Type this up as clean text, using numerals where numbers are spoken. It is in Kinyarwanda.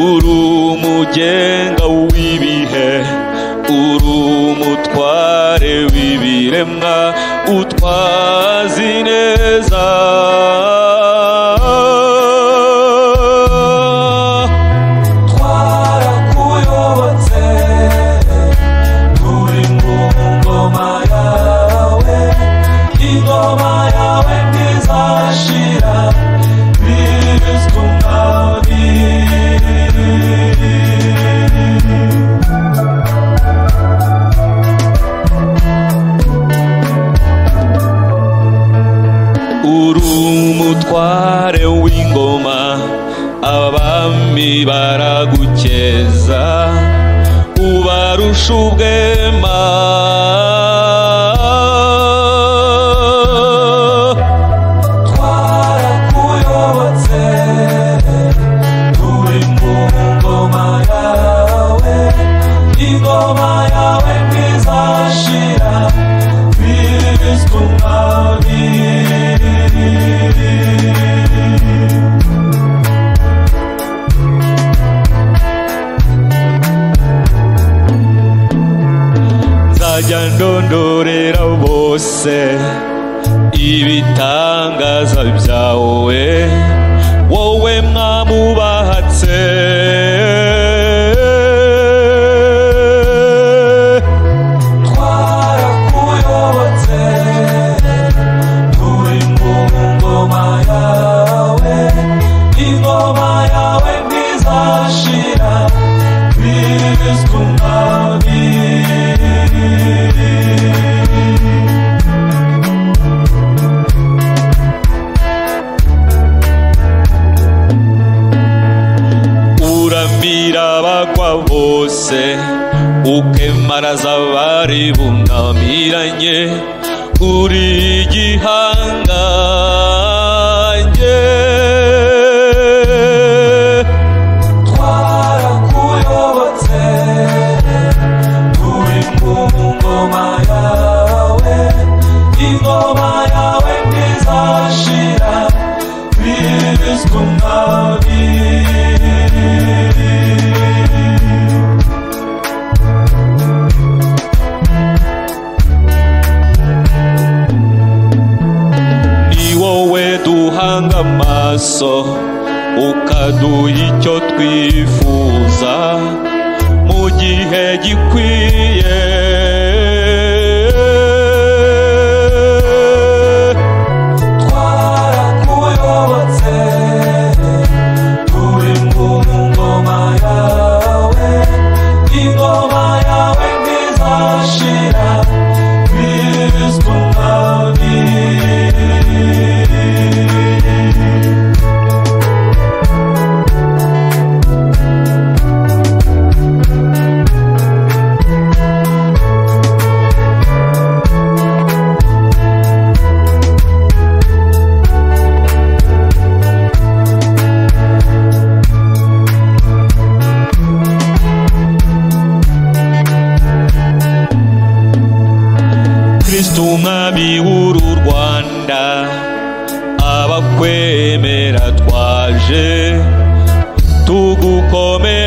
uri umugenga w'ibihe, uri umutware w'ibiremwa, utwazi neza. Twarakuyobotse turi mu ngoma yawe, ingoma yawe ntizashira, Kristo umwami. Uri umutware w'ingoma, abami baragukeza, ubarusha ubwema. Twarakuyobotse turi mu ngoma yawe, ingoma yawe ntizashira, Kristo umwami. Nzajya ndondorera bose ibitangaza byawe, wowe mwamubahatse. Twarakuyobotse turi mu ngoma yawe, ingoma yawe ntizashira, Kristo umwami. Uramira abagwa bose, ukemaraza abari bungamiranye, uri igihangange. Twarakuyobotse turi mu ngoma yawe, ingoma yawe ntizashira, Kristo umwami. Ni wowe duhanga amaso, ukaduha icyo twifuza mu gihe gikwiye. Twarakuyobotse turi mu ngoma yawe, ingoma yawe ntizashira, Kristo umwami. Kristo umwami w'uru Rwanda, abakwemera twaje tugukomera.